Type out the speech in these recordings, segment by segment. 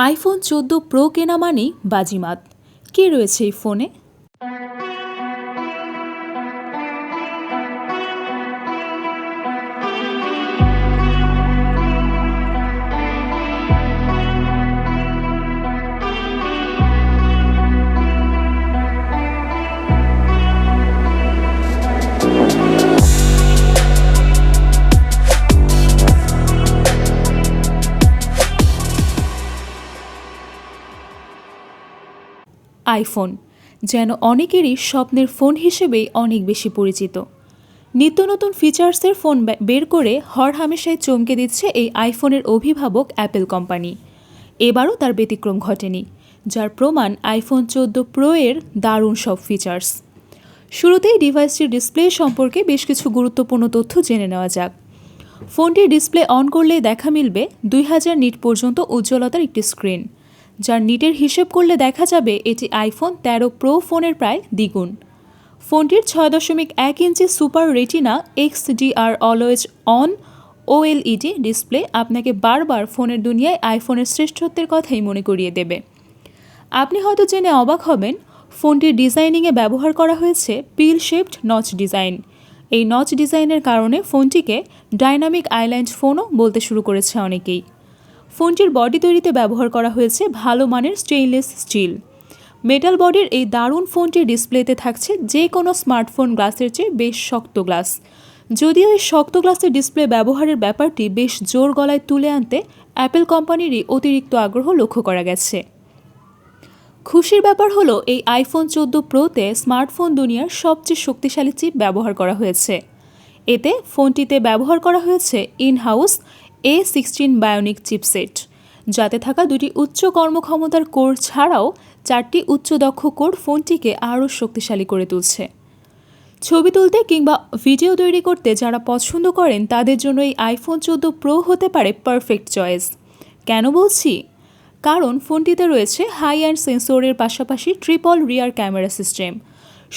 IPhone 14 pro কেনা মানেই বাজিমাত। কী রয়েছে এই ফোনে? আইফোন যেন অনেকেরই স্বপ্নের ফোন হিসেবেই অনেক বেশি পরিচিত। নিত্য নতুন ফিচার্সের ফোন বের করে হরহামেশাই চমকে দিচ্ছে এই আইফোনের অভিভাবক অ্যাপেল কোম্পানি। এবারও তার ব্যতিক্রম ঘটেনি, যার প্রমাণ আইফোন 14 প্রো এর দারুণ সব ফিচার্স। শুরুতেই ডিভাইসটির ডিসপ্লে সম্পর্কে বেশ কিছু গুরুত্বপূর্ণ তথ্য জেনে নেওয়া যাক। ফোনটির ডিসপ্লে অন করলেই দেখা মিলবে 2000 নিট পর্যন্ত উজ্জ্বলতার একটি স্ক্রিন, যার নিটের হিসেব করলে দেখা যাবে এটি আইফোন 13 প্রো ফোনের প্রায় দ্বিগুণ। ফোনটির 6.1 ইঞ্চি super retina XDR always on OLED display আপনাকে বারবার ফোনের দুনিয়ায় আইফোনের শ্রেষ্ঠত্বের কথাই মনে করিয়ে দেবে। আপনি হয়তো জেনে অবাক হবেন, ফোনটির ডিজাইনিংয়ে ব্যবহার করা হয়েছে পিল শেপড নচ ডিজাইন। এই নচ ডিজাইনের কারণে ফোনটিকে ডাইনামিক আইল্যান্ড ফোনও বলতে শুরু করেছে অনেকেই। ফোনটির বডি তৈরিতে ব্যবহার করা হয়েছে ভালো মানের স্টেইনলেস স্টিল মেটাল বডির এই দারুণ ফোনটির ডিসপ্লেতে থাকছে যে কোনো স্মার্টফোন গ্লাসের চেয়ে বেশ শক্ত গ্লাস। যদিও এই শক্ত গ্লাসের ডিসপ্লে ব্যবহারের ব্যাপারটি বেশ জোর গলায় তুলে আনতে অ্যাপেল কোম্পানিরই অতিরিক্ত আগ্রহ লক্ষ্য করা গেছে। খুশির ব্যাপার হলো এই আইফোন 14 প্রোতে স্মার্টফোন দুনিয়ার সবচেয়ে শক্তিশালী চিপ ব্যবহার করা হয়েছে। এতে ফোনটিতে ব্যবহার করা হয়েছে ইন-হাউস A16 বায়োনিক চিপসেট, যাতে থাকা দুটি উচ্চ কর্মক্ষমতার কোর ছাড়াও 4টি উচ্চ দক্ষ কোর ফোনটিকে আরও শক্তিশালী করে তুলছে। ছবি তুলতে কিংবা ভিডিও তৈরি করতে যারা পছন্দ করেন তাদের জন্য এই আইফোন 14 প্রো হতে পারে পারফেক্ট চয়েস। কেন বলছি? কারণ ফোনটিতে রয়েছে হাই অ্যান্ড সেন্সরের পাশাপাশি ট্রিপল রিয়ার ক্যামেরা সিস্টেম।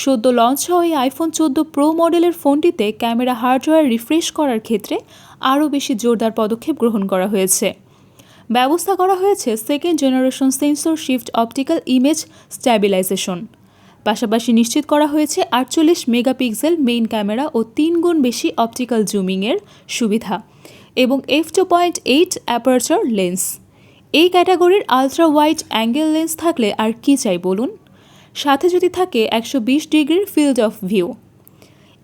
সদ্য লঞ্চ হওয়া এই আইফোন 14 প্রো মডেলের ফোনটিতে ক্যামেরা হার্ডওয়্যার রিফ্রেশ করার ক্ষেত্রে আরও বেশি জোরদার পদক্ষেপ গ্রহণ করা হয়েছে। ব্যবস্থা করা হয়েছে second generation sensor shift optical image stabilization. পাশাপাশি নিশ্চিত করা হয়েছে 48 মেগাপিক্সেল মেইন ক্যামেরা ও 3 গুণ বেশি অপটিক্যাল জুমিংয়ের সুবিধা এবং f2.8 অ্যাপারচার লেন্স। এই ক্যাটাগরির আলট্রা ওয়াইড অ্যাঙ্গেল লেন্স থাকলে আর কি চাই বলুন, সাথে যদি থাকে 120 ডিগ্রির ফিল্ড অফ ভিউ।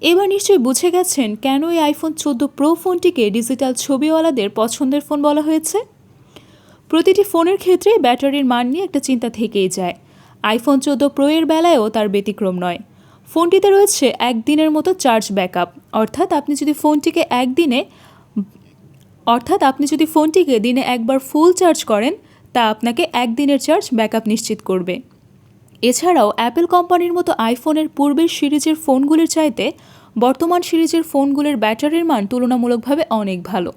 এবার নিশ্চয়ই বুঝে গেছেন কেন এই আইফোন 14 প্রো ফোনটিকে ডিজিটাল ছবিওয়ালাদের পছন্দের ফোন বলা হয়েছে। প্রতিটি ফোনের ক্ষেত্রে ব্যাটারির মান নিয়ে একটা চিন্তা থেকেই যায়। আইফোন 14 প্রো এর বেলায়ও তার ব্যতিক্রম নয়। ফোনটিতে রয়েছে একদিনের মতো চার্জ ব্যাকআপ, অর্থাৎ আপনি যদি ফোনটিকে দিনে একবার ফুল চার্জ করেন তা আপনাকে একদিনের চার্জ ব্যাকআপ নিশ্চিত করবে। এছাড়াও অ্যাপেল কোম্পানির মতো আইফোনের পূর্বের সিরিজের ফোনগুলির চাইতে বর্তমান সিরিজের ফোনগুলির ব্যাটারির মান তুলনামূলকভাবে অনেক ভালো।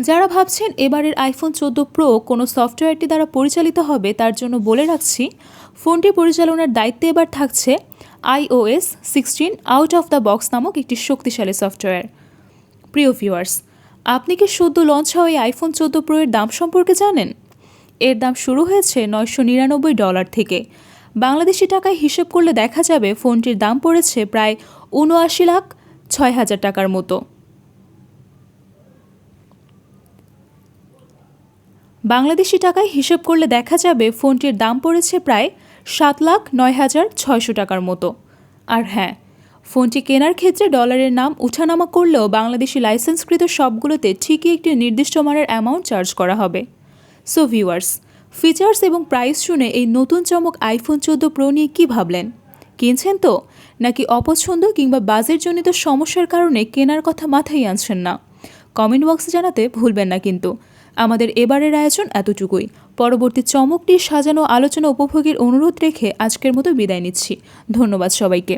যারা ভাবছেন এবারের আইফোন 14 প্রো কোনো সফটওয়্যারটি দ্বারা পরিচালিত হবে, তার জন্য বলে রাখছি ফোনটি পরিচালনার দায়িত্বে এবার থাকছে iOS 16 out of the box নামক একটি শক্তিশালী সফটওয়্যার। প্রিয় ভিউয়ার্স, আপনি কি সদ্য লঞ্চ হওয়া এই আইফোন 14 প্রো এর দাম সম্পর্কে জানেন? এর দাম শুরু হয়েছে $999 থেকে। বাংলাদেশি টাকায় হিসেব করলে দেখা যাবে ফোনটির দাম পড়েছে প্রায় 79,06,000 টাকার মতো। বাংলাদেশি টাকায় হিসেব করলে দেখা যাবে ফোনটির দাম পড়েছে প্রায় 7,09,600 টাকার মতো। আর হ্যাঁ, ফোনটি কেনার ক্ষেত্রে ডলারের নাম উঠানামা করলেও বাংলাদেশি লাইসেন্সকৃত সবগুলোতে ঠিকই একটি নির্দিষ্ট মানের অ্যামাউন্ট চার্জ করা হবে। সো ভিউয়ার্স, ফিচার্স এবং প্রাইস শুনে এই নতুন চমক আইফোন 14 প্রো নিয়ে কী ভাবলেন? কিনছেন তো, নাকি অপছন্দ কিংবা বাজেটজনিত সমস্যার কারণে কেনার কথা মাথায় আনছেন না? কমেন্ট বক্সে জানাতে ভুলবেন না কিন্তু। আমাদের এবারের আয়োজন এতটুকুই। পরবর্তী চমকটি সাজানো আলোচনা উপভোগের অনুরোধ রেখে আজকের মতো বিদায় নিচ্ছি। ধন্যবাদ সবাইকে।